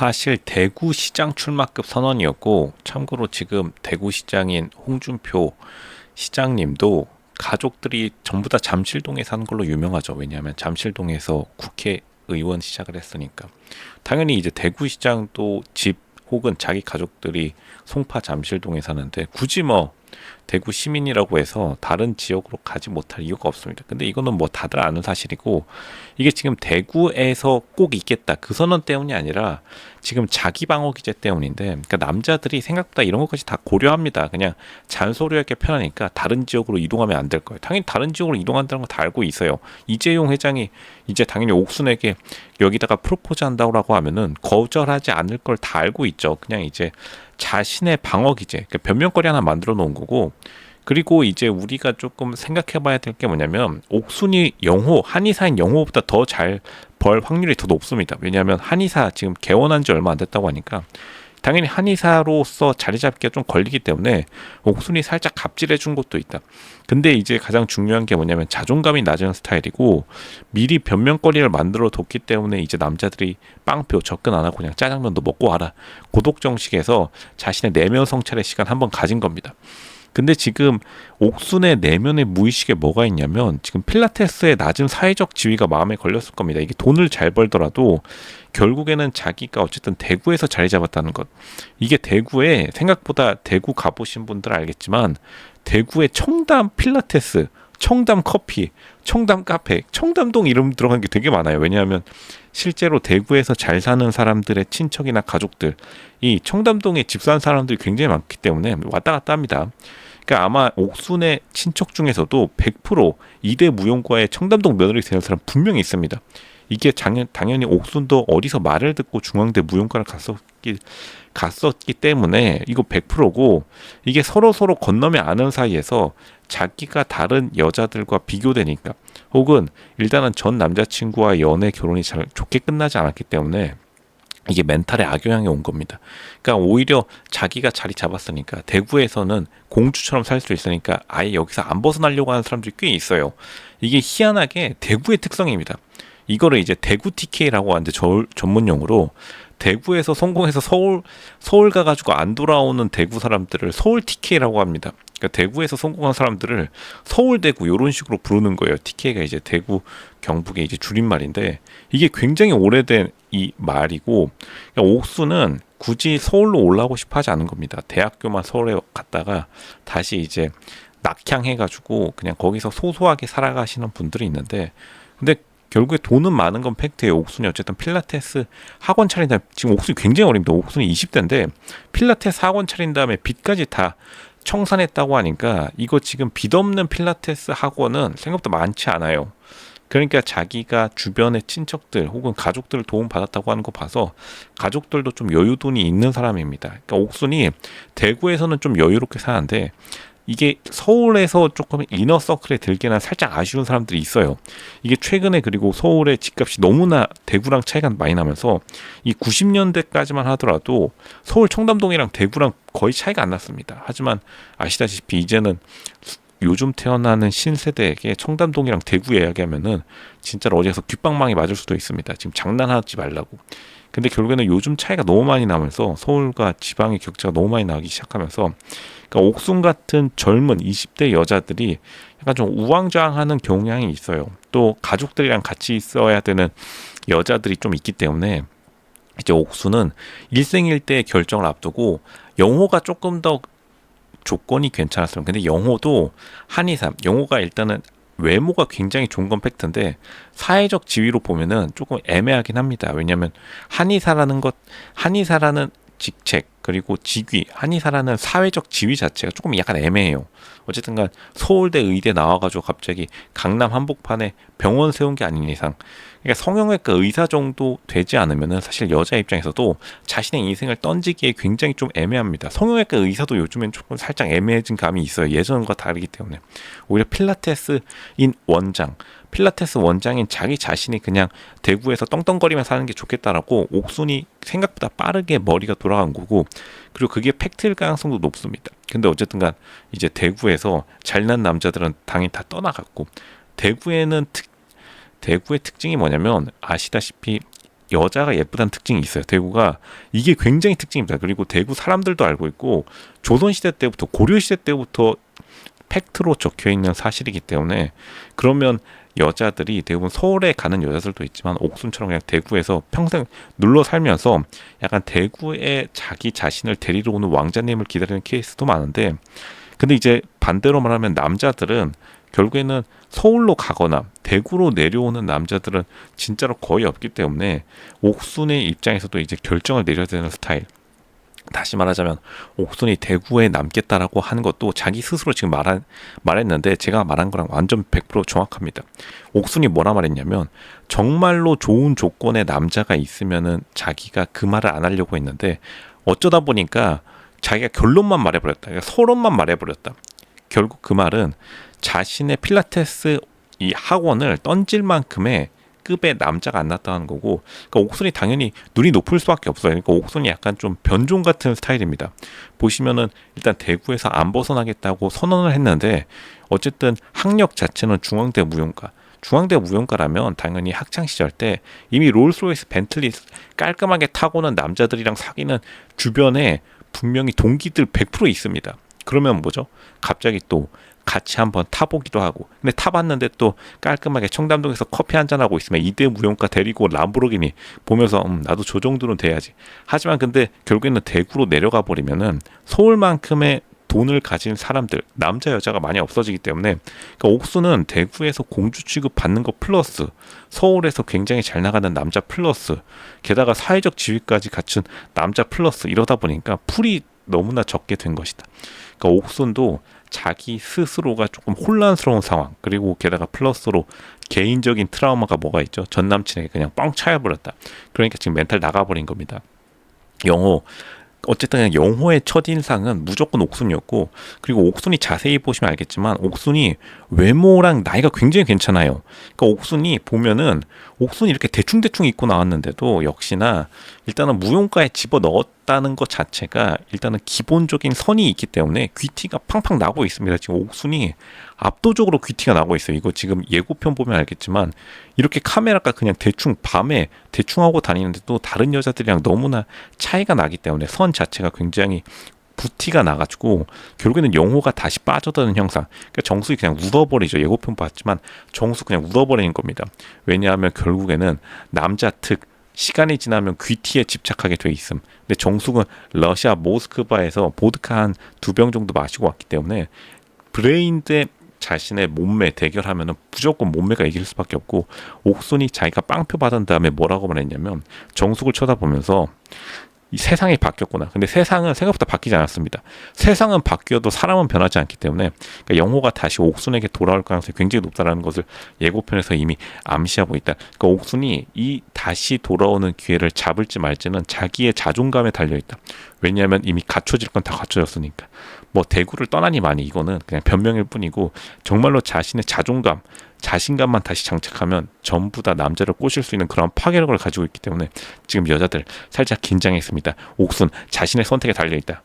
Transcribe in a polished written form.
사실 대구시장 출마급 선언이었고, 참고로 지금 대구시장인 홍준표 시장님도 가족들이 전부 다 잠실동에 사는 걸로 유명하죠. 왜냐하면 잠실동에서 국회의원 시작을 했으니까. 당연히 이제 대구시장도 집 혹은 자기 가족들이 송파 잠실동에 사는데, 굳이 뭐 대구 시민이라고 해서 다른 지역으로 가지 못할 이유가 없습니다. 근데 이거는 뭐 다들 아는 사실이고, 이게 지금 대구에서 꼭 있겠다 그 선언 때문이 아니라 지금 자기 방어 기제 때문인데, 그러니까 남자들이 생각보다 이런 것까지 다 고려합니다. 그냥 잔소리하기 편하니까 다른 지역으로 이동하면 안 될 거예요. 당연히 다른 지역으로 이동한다는 거 다 알고 있어요. 이재용 회장이 이제 당연히 옥순에게 여기다가 프로포즈 한다고 하면은 거절하지 않을 걸 다 알고 있죠. 그냥 이제 자신의 방어 기제, 그러니까 변명거리 하나 만들어 놓은 거고. 그리고 이제 우리가 조금 생각해 봐야 될 게 뭐냐면, 옥순이 영호, 한의사인 영호보다 더 잘 벌 확률이 더 높습니다. 왜냐하면 한의사 지금 개원한 지 얼마 안 됐다고 하니까 당연히 한의사로서 자리 잡기가 좀 걸리기 때문에 옥순이 살짝 갑질해 준 것도 있다. 근데 이제 가장 중요한 게 뭐냐면, 자존감이 낮은 스타일이고 미리 변명거리를 만들어 뒀기 때문에 이제 남자들이 빵표 접근 안 하고 그냥 짜장면도 먹고 와라, 고독 정식에서 자신의 내면 성찰의 시간 한번 가진 겁니다. 근데 지금 옥순의 내면의 무의식에 뭐가 있냐면, 지금 필라테스의 낮은 사회적 지위가 마음에 걸렸을 겁니다. 이게 돈을 잘 벌더라도 결국에는 자기가 어쨌든 대구에서 자리 잡았다는 것. 이게 대구에, 생각보다 대구 가보신 분들 알겠지만 대구에 청담 필라테스, 청담 커피, 청담 카페, 청담동 이름 들어간 게 되게 많아요. 왜냐하면 실제로 대구에서 잘 사는 사람들의 친척이나 가족들, 이 청담동에 집 사는 사람들이 굉장히 많기 때문에 왔다 갔다 합니다. 그러니까 아마 옥순의 친척 중에서도 100% 이대 무용과의 청담동 며느리 되는 사람 분명히 있습니다. 이게 당연히 옥순도 어디서 말을 듣고 중앙대 무용과를 갔었기 때문에 이거 100%고, 이게 서로 건너면 아는 사이에서 자기가 다른 여자들과 비교되니까, 혹은 일단은 전 남자친구와 연애 결혼이 잘 좋게 끝나지 않았기 때문에 이게 멘탈에 악영향이 온 겁니다. 그러니까 오히려 자기가 자리 잡았으니까 대구에서는 공주처럼 살 수 있으니까 아예 여기서 안 벗어나려고 하는 사람들이 꽤 있어요. 이게 희한하게 대구의 특성입니다. 이거를 이제 대구 TK라고 하는데, 전문 용어로 대구에서 성공해서 서울 가가지고 안 돌아오는 대구 사람들을 서울 TK라고 합니다. 그러니까 대구에서 성공한 사람들을 서울 대구 이런 식으로 부르는 거예요. TK가 이제 대구 경북의 이제 줄임말인데, 이게 굉장히 오래된 이 말이고, 그러니까 옥수는 굳이 서울로 올라오고 싶어 하지 않은 겁니다. 대학교만 서울에 갔다가 다시 이제 낙향해가지고 그냥 거기서 소소하게 살아가시는 분들이 있는데, 근데 결국에 돈은 많은 건 팩트예요. 옥순이 어쨌든 필라테스 학원 차린 다음에, 지금 옥순이 굉장히 어립니다. 옥순이 20대인데 필라테스 학원 차린 다음에 빚까지 다 청산했다고 하니까, 이거 지금 빚 없는 필라테스 학원은 생각보다 많지 않아요. 그러니까 자기가 주변의 친척들 혹은 가족들을 도움 받았다고 하는 거 봐서 가족들도 좀 여유돈이 있는 사람입니다. 그러니까 옥순이 대구에서는 좀 여유롭게 사는데, 이게 서울에서 조금 이너서클에 들기는 살짝 아쉬운 사람들이 있어요. 이게 최근에, 그리고 서울의 집값이 너무나 대구랑 차이가 많이 나면서 이 90년대까지만 하더라도 서울 청담동이랑 대구랑 거의 차이가 안 났습니다. 하지만 아시다시피 이제는 요즘 태어나는 신세대에게 청담동이랑 대구 이야기하면은 진짜로 어디에서 귓방망이 맞을 수도 있습니다. 지금 장난하지 말라고. 근데 결국에는 요즘 차이가 너무 많이 나면서 서울과 지방의 격차가 너무 많이 나기 시작하면서, 그러니까 옥순 같은 젊은 20대 여자들이 약간 좀 우왕좌왕하는 경향이 있어요. 또 가족들이랑 같이 있어야 되는 여자들이 좀 있기 때문에 이제 옥순은 일생일대의 결정을 앞두고, 영호가 조금 더 조건이 괜찮았어요. 근데 영호도 한의사, 영호가 일단은 외모가 굉장히 좋은 건 팩트인데 사회적 지위로 보면은 조금 애매하긴 합니다. 왜냐하면 한의사라는 직책, 그리고 직위, 한의사라는 사회적 지위 자체가 조금 약간 애매해요. 어쨌든간 서울대 의대 나와가지고 갑자기 강남 한복판에 병원 세운 게 아닌 이상, 그러니까 성형외과 의사 정도 되지 않으면은 사실 여자 입장에서도 자신의 인생을 던지기에 굉장히 좀 애매합니다. 성형외과 의사도 요즘엔 조금 살짝 애매해진 감이 있어요. 예전과 다르기 때문에. 오히려 필라테스 원장인 자기 자신이 그냥 대구에서 떵떵거리며 사는 게 좋겠다라고 옥순이 생각보다 빠르게 머리가 돌아간 거고, 그리고 그게 팩트일 가능성도 높습니다. 근데 어쨌든간 이제 대구에서 잘난 남자들은 당연히 다 떠나갔고, 대구의 특징이 뭐냐면, 아시다시피 여자가 예쁘다는 특징이 있어요. 대구가 이게 굉장히 특징입니다. 그리고 대구 사람들도 알고 있고 조선시대 때부터 고려시대 때부터 팩트로 적혀 있는 사실이기 때문에 그러면 여자들이 대부분 서울에 가는 여자들도 있지만 옥순처럼 그냥 대구에서 평생 눌러 살면서 약간 대구에 자기 자신을 데리러 오는 왕자님을 기다리는 케이스도 많은데 근데 이제 반대로 말하면 남자들은 결국에는 서울로 가거나 대구로 내려오는 남자들은 진짜로 거의 없기 때문에 옥순의 입장에서도 이제 결정을 내려야 되는 스타일. 다시 말하자면 옥순이 대구에 남겠다라고 하는 것도 자기 스스로 지금 말했는데 제가 말한 거랑 완전 100% 정확합니다. 옥순이 뭐라 말했냐면 정말로 좋은 조건의 남자가 있으면은 자기가 그 말을 안 하려고 했는데 어쩌다 보니까 자기가 결론만 말해버렸다. 그러니까 서론만 말해버렸다. 결국 그 말은 자신의 필라테스 이 학원을 던질 만큼의 급의 남자가 안 나타나는 거고 그러니까 옥순이 당연히 눈이 높을 수밖에 없어요. 그러니까 옥순이 약간 좀 변종 같은 스타일입니다. 보시면은 일단 대구에서 안 벗어나겠다고 선언을 했는데 어쨌든 학력 자체는 중앙대 무용가. 중앙대 무용가라면 당연히 학창 시절 때 이미 롤스로이스 벤틀리 깔끔하게 타고는 남자들이랑 사귀는 주변에 분명히 동기들 100% 있습니다. 그러면 뭐죠? 갑자기 또 같이 한번 타보기도 하고 근데 타봤는데 또 깔끔하게 청담동에서 커피 한잔하고 있으면 이대 무용가 데리고 람보르기니 보면서 나도 저 정도는 돼야지. 하지만 근데 결국에는 대구로 내려가 버리면은 서울만큼의 돈을 가진 사람들 남자 여자가 많이 없어지기 때문에 그러니까 옥수는 대구에서 공주 취급 받는 거 플러스 서울에서 굉장히 잘 나가는 남자 플러스 게다가 사회적 지위까지 갖춘 남자 플러스 이러다 보니까 풀이 너무나 적게 된 것이다. 그러니까 옥순도 자기 스스로가 조금 혼란스러운 상황 그리고 게다가 플러스로 개인적인 트라우마가 뭐가 있죠. 전 남친에게 그냥 뻥 차여버렸다. 그러니까 지금 멘탈 나가버린 겁니다. 영호 어쨌든 그냥 영호의 첫인상은 무조건 옥순이었고 그리고 옥순이 자세히 보시면 알겠지만 옥순이 외모랑 나이가 굉장히 괜찮아요. 그러니까 옥순이 보면은 옥순이 이렇게 대충대충 입고 나왔는데도 역시나 일단은 무용가에 집어넣었다는 것 자체가 일단은 기본적인 선이 있기 때문에 귀티가 팡팡 나고 있습니다. 지금 옥순이 압도적으로 귀티가 나고 있어요. 이거 지금 예고편 보면 알겠지만 이렇게 카메라가 그냥 대충 밤에 대충 하고 다니는데도 다른 여자들이랑 너무나 차이가 나기 때문에 선 자체가 굉장히 부티가 나가지고 결국에는 영호가 다시 빠져드는 형상. 그러니까 정숙이 그냥 묻어버리죠. 예고편 봤지만 정숙 그냥 묻어버리는 겁니다. 왜냐하면 결국에는 남자 특 시간이 지나면 귀티에 집착하게 돼 있음. 근데 정숙은 러시아 모스크바에서 보드카 한 2병 정도 마시고 왔기 때문에 브레인 대 자신의 몸매 대결하면은 무조건 몸매가 이길 수밖에 없고 옥순이 자기가 빵표 받은 다음에 뭐라고 말했냐면 정숙을 쳐다보면서 이 세상이 바뀌었구나. 근데 세상은 생각보다 바뀌지 않았습니다. 세상은 바뀌어도 사람은 변하지 않기 때문에 그러니까 영호가 다시 옥순에게 돌아올 가능성이 굉장히 높다는 것을 예고편에서 이미 암시하고 있다. 그러니까 옥순이 이 다시 돌아오는 기회를 잡을지 말지는 자기의 자존감에 달려있다. 왜냐하면 이미 갖춰질 건 다 갖춰졌으니까. 뭐 대구를 떠나니 많이 이거는 그냥 변명일 뿐이고 정말로 자신의 자존감 자신감만 다시 장착하면 전부 다 남자를 꼬실 수 있는 그런 파괴력을 가지고 있기 때문에 지금 여자들 살짝 긴장했습니다. 옥순 자신의 선택에 달려있다.